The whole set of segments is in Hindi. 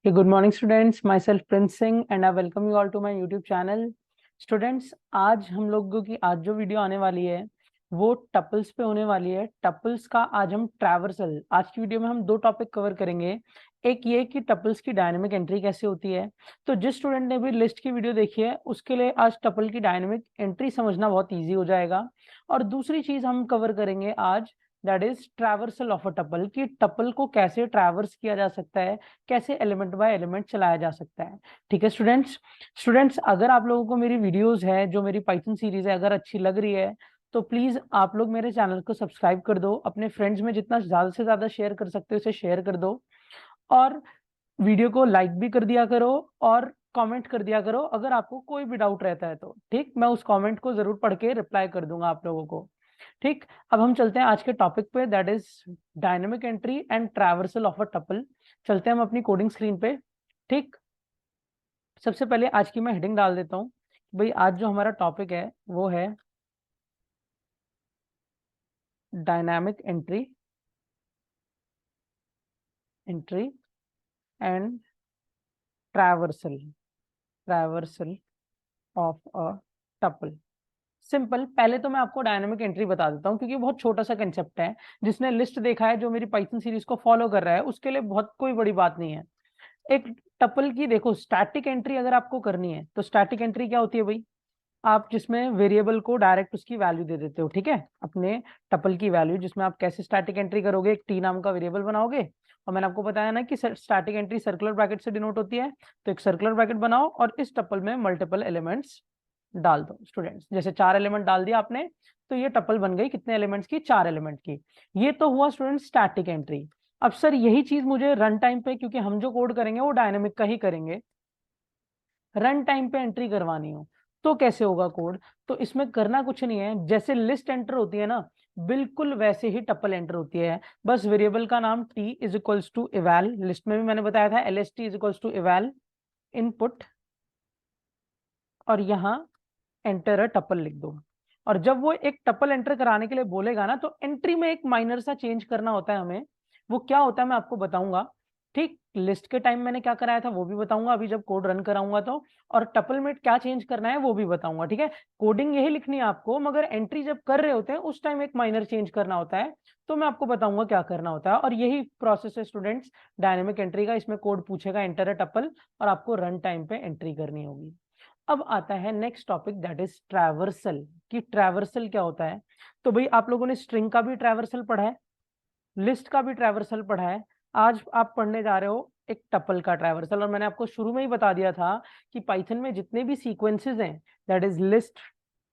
Good morning students, myself Prince Singh and I welcome you all to my YouTube channel. Students, आज हम लोगों की आज जो वीडियो आने वाली है वो टपल्स पे होने वाली है। टपल्स का आज हम ट्रैवर्सल, आज की वीडियो में हम दो टॉपिक कवर करेंगे। एक ये कि टपल्स की डायनेमिक एंट्री कैसे होती है। तो जिस स्टूडेंट ने भी लिस्ट की वीडियो देखी है उसके लिए आज टपल की डायनेमिक एंट्री समझना बहुत ईजी हो जाएगा। और दूसरी चीज हम कवर करेंगे आज, that is traversal of a tuple, कि टपल को कैसे ट्रैवर्स किया जा सकता है, कैसे एलिमेंट बाय एलिमेंट चलाया जा सकता है। ठीक है स्टूडेंट्स, अगर आप लोगों को मेरी वीडियोस है जो मेरी पाइथन सीरीज है अगर अच्छी लग रही है तो प्लीज आप लोग मेरे चैनल को सब्सक्राइब कर दो, अपने फ्रेंड्स में जितना ज्यादा से ज्यादा शेयर कर सकते हो उसे शेयर कर दो, और वीडियो को लाइक भी कर दिया करो और कमेंट कर दिया करो अगर आपको कोई भी डाउट रहता है तो। ठीक, मैं उस कमेंट को जरूर पढ़ के रिप्लाई कर दूंगा आप लोगों को। ठीक, अब हम चलते हैं आज के टॉपिक पे, that is dynamic entry and traversal of a tuple. चलते हैं हम अपनी कोडिंग स्क्रीन पे। ठीक, सबसे पहले आज की मैं हेडिंग डाल देता हूँ। भाई आज जो हमारा टॉपिक है वो है dynamic entry and traversal of a tuple. Simple, पहले तो मैं आपको डायनामिक एंट्री बता देता हूँ क्योंकि बहुत छोटा सा कंसेप्ट है। जिसने लिस्ट देखा है, जो मेरी पाइथन सीरीज को फॉलो कर रहा है, उसके लिए बहुत कोई बड़ी बात नहीं है। एक टपल की देखो स्टैटिक एंट्री अगर आपको करनी है तो स्टैटिक एंट्री क्या होती है भाई, आप जिसमें वेरिएबल को डायरेक्ट उसकी वैल्यू दे देते हो। ठीक है, अपने टपल की वैल्यू, जिसमें आप कैसे स्टैटिक एंट्री करोगे, एक टी नाम का वेरिएबल बनाओगे। और मैंने आपको बताया ना कि स्टैटिक एंट्री सर्कुलर ब्रैकेट से डिनोट होती है, तो एक सर्कुलर ब्रैकेट बनाओ और इस टपल में मल्टीपल एलिमेंट्स डाल दो। स्टूडेंट्स, जैसे 4 एलिमेंट डाल दिया आपने तो ये टपल बन गई कितने एलिमेंट्स की, 4 एलिमेंट की। ये तो हुआ स्टूडेंट स्टैटिक एंट्री। अब सर यही चीज मुझे रन टाइम पे, क्योंकि हम जो कोड करेंगे वो डायनेमिक का ही करेंगे, रन टाइम पे एंट्री करवानी हो तो कैसे होगा कोड। तो इसमें करना कुछ नहीं है, जैसे लिस्ट एंटर होती है ना बिल्कुल वैसे ही टपल एंटर होती है। बस वेरिएबल का नाम t is equals to eval, list में भी मैंने बताया था lst is equals to eval input, और यहाँ एंटर अ टपल लिख दो। और जब वो एक टपल एंटर कराने के लिए बोलेगा ना तो एंट्री में एक माइनर सा चेंज करना होता है हमें। वो क्या होता है मैं आपको बताऊंगा। ठीक, लिस्ट के टाइम मैंने क्या कराया था वो भी बताऊंगा अभी जब कोड रन कराऊंगा तो, और टपल में क्या चेंज करना है वो भी बताऊंगा। ठीक है, कोडिंग यही लिखनी है आपको, मगर एंट्री जब कर रहे होते हैं उस टाइम एक माइनर चेंज करना होता है, तो मैं आपको बताऊंगा क्या करना होता है। और यही प्रोसेस है स्टूडेंट्स डायनेमिक एंट्री का। इसमें कोड पूछेगा एंटर अ टपल और आपको रन टाइम पे एंट्री करनी होगी। अब आता है next topic, that is traversal, कि ट्रैवर्सल क्या होता है। तो भाई आप लोगों ने स्ट्रिंग का भी ट्रैवर्सल पढ़ा है, लिस्ट का भी ट्रैवर्सल पढ़ा है, आज आप पढ़ने जा रहे हो एक टपल का ट्रैवर्सल। और मैंने आपको शुरू में ही बता दिया था कि पाइथन में जितने भी सीक्वेंसेस हैं, दैट इज लिस्ट,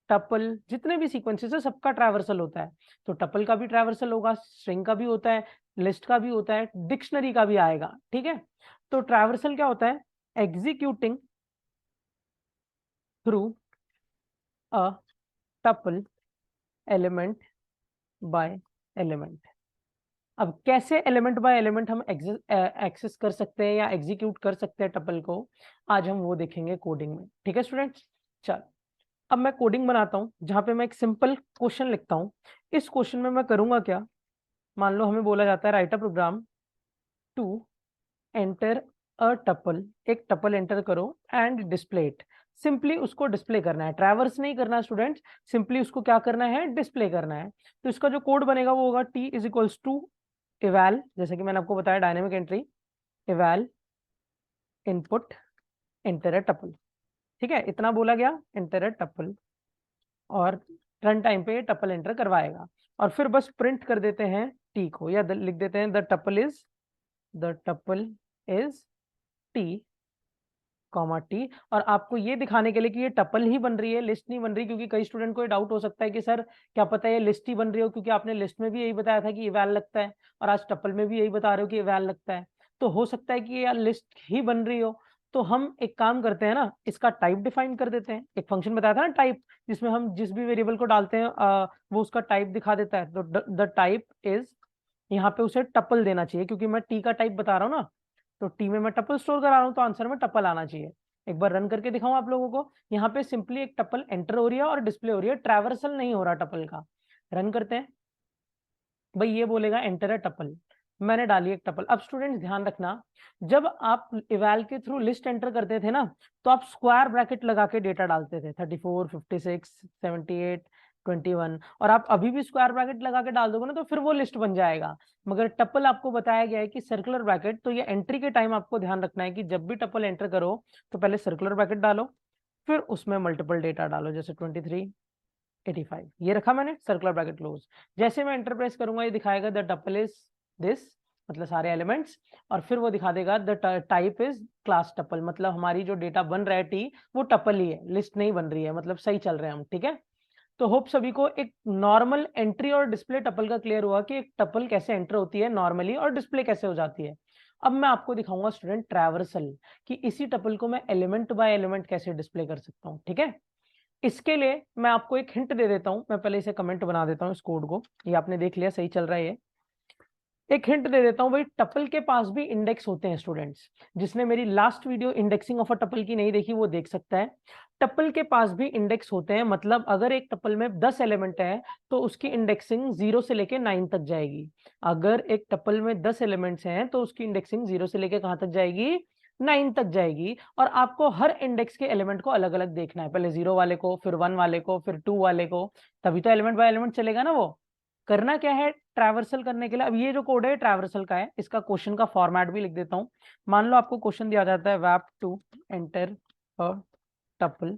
टपल, जितने भी सीक्वेंसेस है सबका ट्रैवर्सल होता है। तो टपल का भी ट्रैवर्सल होगा, स्ट्रिंग का भी होता है, लिस्ट का भी होता है, डिक्शनरी का भी आएगा। ठीक है, तो ट्रैवर्सल क्या होता है, executing through a tuple element by element. अब कैसे एलिमेंट बाय एलिमेंट हम एक्सेस कर सकते हैं या एग्जीक्यूट कर सकते हैं टपल को, आज हम वो देखेंगे कोडिंग में। ठीक है स्टूडेंट्स, चल अब मैं कोडिंग बनाता हूं जहां पे मैं एक सिंपल क्वेश्चन लिखता हूं। इस क्वेश्चन में मैं करूंगा क्या, मान लो हमें बोला जाता है write a program to enter a tuple, एक टपल एंटर करो एंड डिस्प्ले इट। सिंपली उसको डिस्प्ले करना है, ट्रैवर्स नहीं करना स्टूडेंट्स, सिंपली उसको क्या करना है, डिस्प्ले करना है। तो इसका जो कोड बनेगा वो होगा t is equals to eval, जैसे कि मैंने आपको बताया dynamic entry, eval input enter a tuple. ठीक है, इतना बोला गया, एंटर अ टपल, और रन टाइम पे टपल एंटर करवाएगा। और फिर बस प्रिंट कर देते हैं टी को, या लिख देते हैं the tuple is T comma T. और आपको ये दिखाने के लिए कि ये टपल ही बन रही है, लिस्ट नहीं बन रही, क्योंकि कई स्टूडेंट को ये डाउट हो सकता है कि सर क्या पता ये लिस्ट ही बन रही हो, क्योंकि आपने लिस्ट में भी यही बताया था कि इवैल लगता है और आज टपल में भी यही बता रहे हो कि इवैल लगता है। तो हो सकता है कि यार लिस्ट ही बन रही हो। तो हम एक काम करते हैं ना, इसका टाइप डिफाइन कर देते हैं। एक फंक्शन बताया था ना टाइप, जिसमें हम जिस भी वेरिएबल को डालते हैं वो उसका टाइप दिखा देता है। तो द टाइप इज, यहाँ पे उसे टपल देना चाहिए क्योंकि मैं टी का टाइप बता रहा हूँ ना, तो टी में मैं टपल स्टोर करा रहा हूँ तो आंसर में टपल आना चाहिए। एक बार रन करके दिखाऊं आप लोगों को, यहाँ पे सिंपली एक टपल एंटर हो रही है और डिस्प्ले हो रही है, ट्रैवर्सल नहीं हो रहा टपल का। रन करते हैं, भाई ये बोलेगा एंटर अ टपल, मैंने डाली एक टपल। अब स्टूडेंट्स ध्यान रखना, जब आप इवैल के थ्रू लिस्ट एंटर करते थे ना, तो आप स्क्वायर ब्रैकेट लगा के डेटा डालते थे 34, 56, 78, 21, और आप अभी भी स्क्वायर ब्रैकेट लगा के डाल दोगे ना तो फिर वो लिस्ट बन जाएगा। मगर टपल आपको बताया गया है कि सर्कुलर ब्रैकेट, तो ये एंट्री के टाइम आपको ध्यान रखना है कि जब भी टपल एंटर करो तो पहले सर्कुलर ब्रैकेट डालो, फिर उसमें मल्टीपल डेटा डालो, जैसे 23, 85, ये रखा मैंने, सर्कुलर ब्रैकेट क्लोज। जैसे मैं एंटर प्रेस करूंगा ये दिखाएगा द टपल इज दिस, मतलब सारे एलिमेंट्स, और फिर वो दिखा देगा the type is class tuple, मतलब हमारी जो डेटा बन रहा है टी वो टपल ही है, लिस्ट नहीं बन रही है, मतलब सही चल रहे हैं हम। ठीक है, तो होप सभी को एक नॉर्मल एंट्री और डिस्प्ले टपल का क्लियर हुआ कि एक टपल कैसे एंटर होती है नॉर्मली और डिस्प्ले कैसे हो जाती है। अब मैं आपको दिखाऊंगा स्टूडेंट ट्रैवर्सल, कि इसी टपल को मैं एलिमेंट बाय एलिमेंट कैसे डिस्प्ले कर सकता हूँ। ठीक है, इसके लिए मैं आपको एक हिंट दे देता हूं, मैं पहले इसे कमेंट बना देता हूं इस कोड को, ये आपने देख लिया सही चल रहा है ये। एक हिंट दे देता हूं भाई, टपल के पास भी इंडेक्स होते हैं स्टूडेंट्स। जिसने मेरी last video indexing of a tuple की नहीं देखी वो देख सकता है। टपल के पास भी इंडेक्स होते हैं, मतलब अगर एक टपल में 10 एलिमेंट है तो उसकी इंडेक्सिंग 0 से लेके 9 तक जाएगी। अगर एक टपल में 10 एलिमेंट्स हैं तो उसकी इंडेक्सिंग 0 से लेके कहां तक जाएगी, 9 तक जाएगी। और आपको हर इंडेक्स के एलिमेंट को अलग अलग देखना है, पहले 0 वाले को, फिर 1 वाले को, फिर 2 वाले को, तभी तो एलिमेंट बाय एलिमेंट चलेगा ना वो। करना क्या है ट्रैवर्सल करने के लिए, अब ये जो कोड है ट्रैवर्सल का है, इसका क्वेश्चन का फॉर्मेट भी लिख देता हूं। मान लो आपको क्वेश्चन दिया जाता है वैप to enter a tuple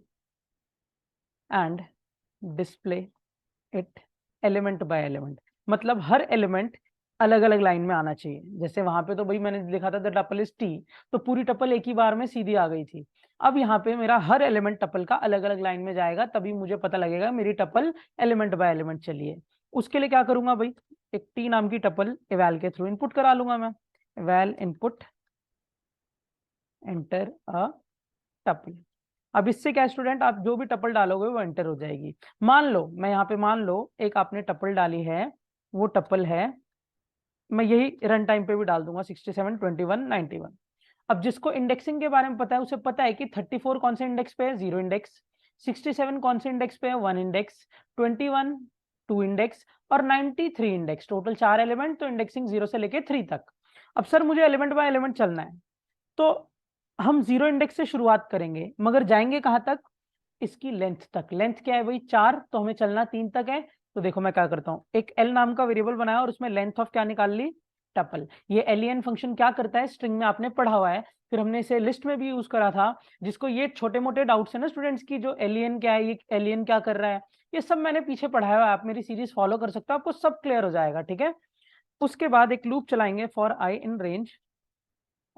and display it element by element, मतलब हर एलिमेंट अलग अलग लाइन में आना चाहिए। जैसे वहां पे तो भाई मैंने लिखा था द टपल इज टी, तो पूरी टपल एक ही बार में सीधी आ गई थी। अब यहाँ पे मेरा हर एलिमेंट टपल का अलग अलग लाइन में जाएगा, तभी मुझे पता लगेगा मेरी टपल एलिमेंट बाय एलिमेंट चली है। उसके लिए क्या करूंगा भाई, एक टी नाम की टपल इवैल के थ्रू इनपुट करा लूंगा मैं, इवैल इनपुट एंटर अ टपल। अब इससे क्या स्टूडेंट, आप जो भी टपल डालोगे वो एंटर हो जाएगी। मान लो मैं यहाँ पे, मान लो एक आपने टपल डाली है, वो टपल है, मैं यही रन टाइम पे भी डाल दूंगा 67, 21, 91। अब जिसको इंडेक्सिंग के बारे में पता है उसे पता है कि 34 कौन से इंडेक्स पे है, 0 इंडेक्स, 67 कौन से इंडेक्स पे है, 1 इंडेक्स, 21 2 इंडेक्स, और 93 इंडेक्स, टोटल 4 एलिमेंट, तो इंडेक्सिंग 0 से लेके 3 तक। अब सर मुझे एलिमेंट बाय एलिमेंट चलना है, तो हम 0 इंडेक्स से शुरुआत करेंगे, मगर जाएंगे कहां तक, इसकी लेंथ तक। लेंथ क्या है भाई 4, तो हमें चलना 3 तक है। तो देखो मैं क्या करता हूँ, एक एल नाम का वेरिएबल बनाया और उसमें लेंथ ऑफ क्या निकाल ली, टपल। ये एलियन फंक्शन क्या करता है, स्ट्रिंग में आपने पढ़ा हुआ है, फिर हमने इसे लिस्ट में भी यूज करा था। जिसको ये छोटे मोटे डाउट्स है ना स्टूडेंट्स की, जो एलियन क्या है, ये एलियन क्या कर रहा है, ये सब मैंने पीछे पढ़ाया हुआ है, आप मेरी सीरीज फॉलो कर सकते हो, आपको सब क्लियर हो जाएगा। ठीक है, उसके बाद एक लूप चलाएंगे फॉर आई इन रेंज,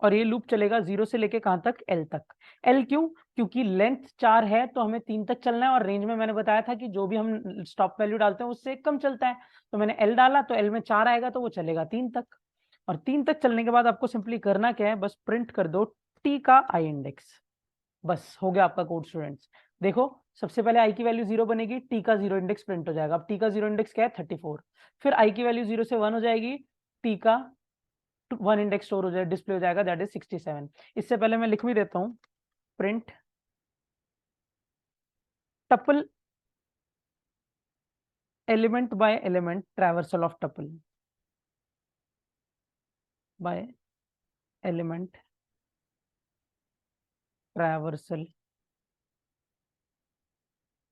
और ये लूप चलेगा 0 से लेके कहां तक, एल तक। एल क्यों, क्योंकि लेंथ 4 है तो हमें 3 तक चलना है, और रेंज में मैंने बताया था कि जो भी हम स्टॉप वैल्यू डालते हैं उससे कम चलता है। तो मैंने एल डाला, तो एल में 4 आएगा तो वो चलेगा 3 तक। और 3 तक चलने के बाद आपको सिंपली करना क्या है, बस प्रिंट कर दो टी का आई इंडेक्स, बस हो गया आपका कोड स्टूडेंट्स। देखो सबसे पहले आई की वैल्यू 0 बनेगी, टी का 0 इंडेक्स प्रिंट हो जाएगा। अब टी का 0 इंडेक्स क्या है, 34, फिर आई की वैल्यू 0 से 1 हो जाएगी, टी का 1 इंडेक्स स्टोर हो जाए, डिस्प्ले हो जाएगा, दैट इज 67। इससे पहले मैं लिख भी देता हूं, print tuple element by element traversal of tuple by element traversal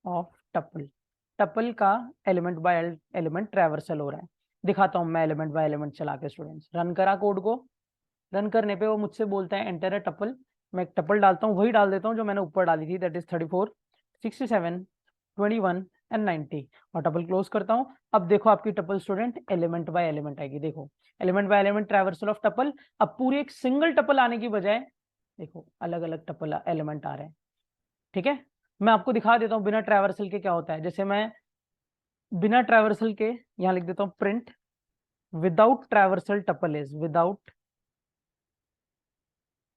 of tuple. Tuple का एलिमेंट बाय एलिमेंट ट्रैवर्सल हो रहा है। दिखाता हूं मैं एलिमेंट बाय एलिमेंट चला के स्टूडेंट्स, रन करा कोड को, रन करने पे वो मुझसे बोलता है एंटर अ टपल। मैं एक टपल डालता हूँ, वही डाल देता हूँ जो मैंने ऊपर डाली थी, दैट इज 34, 67, 21 एंड 90, और टपल क्लोज करता हूँ। अब देखो आपकी tuple student element by element आएगी, देखो element by element traversal of tuple. अब पूरी एक सिंगल टपल आने की बजाय देखो अलग अलग टपल एलिमेंट आ रहे हैं। ठीक है, मैं आपको दिखा देता हूँ बिना ट्रैवर्सल के क्या होता है। जैसे मैं बिना ट्रैवर्सल के यहाँ लिख देता हूँ, print without traversal tuple is, without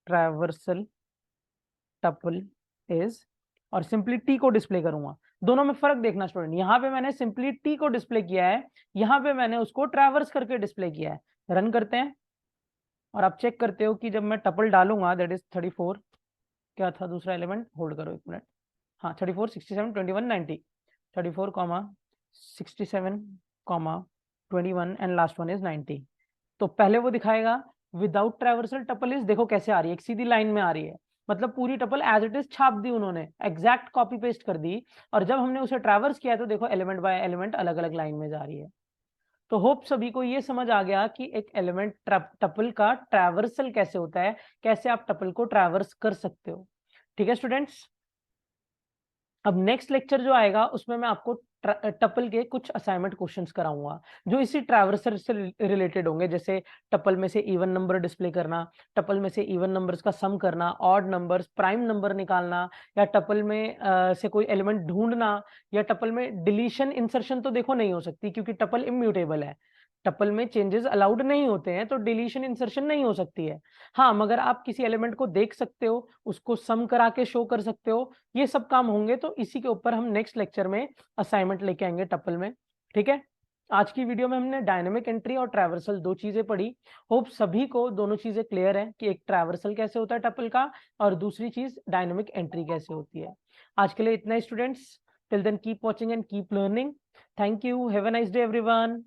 traversal tuple is, और सिंपली टी को डिस्प्ले करूंगा। दोनों में फर्क देखना स्टूडेंट, यहाँ पे मैंने सिंपली टी को डिस्प्ले किया है, यहाँ पे मैंने उसको ट्रैवर्स करके डिस्प्ले किया है। रन करते हैं और आप चेक करते हो कि जब मैं टपल डालूंगा, दैट इज 34, क्या था दूसरा एलिमेंट, होल्ड करो एक मिनट, हाँ 34, 67, 21, 90, 34, 67, 21 एंड लास्ट वन इज 90। तो पहले वो दिखाएगा विदाउट ट्रैवर्सल टपल इज, देखो कैसे आ रही है, एक सीधी लाइन में आ रही है, मतलब पूरी टपल एज इट इज छाप दी उन्होंने, एग्जैक्ट कॉपी पेस्ट कर दी। और जब हमने उसे ट्रैवर्स किया तो देखो एलिमेंट बाय एलिमेंट अलग अलग लाइन में जा रही है। तो होप सभी को ये समझ आ गया कि एक एलिमेंट टपल का ट्रैवर्सल कैसे होता है, कैसे आप टपल को ट्रैवर्स कर सकते हो। ठीक है स्टूडेंट्स, अब नेक्स्ट लेक्चर जो आएगा उसमें मैं आपको टपल के कुछ असाइनमेंट क्वेश्चंस कराऊंगा जो इसी ट्रैवर्सल से रिलेटेड होंगे, जैसे टपल में से इवन नंबर डिस्प्ले करना, टपल में से इवन नंबर्स का सम करना, ऑड नंबर्स, प्राइम नंबर निकालना, या टपल में से कोई एलिमेंट ढूंढना, या टपल में डिलीशन इंसर्शन तो देखो नहीं हो सकती क्योंकि टपल इम्यूटेबल है, टपल में चेंजेस अलाउड नहीं होते हैं, तो डिलीशन इंसर्शन नहीं हो सकती है। हाँ, मगर आप किसी एलिमेंट को देख सकते हो, उसको सम करा के शो कर सकते हो, ये सब काम होंगे। तो इसी के ऊपर हम नेक्स्ट लेक्चर में असाइनमेंट लेके आएंगे टपल में। ठीक है, आज की वीडियो में हमने डायनेमिक एंट्री और ट्रैवर्सल दो चीजें पढ़ी। होप सभी को दोनों चीजें क्लियर है कि एक ट्रैवर्सल कैसे होता है टपल का, और दूसरी चीज डायनेमिक एंट्री कैसे होती है। आज के लिए इतना ही students, till then keep watching and keep learning. Thank you, have a nice day everyone.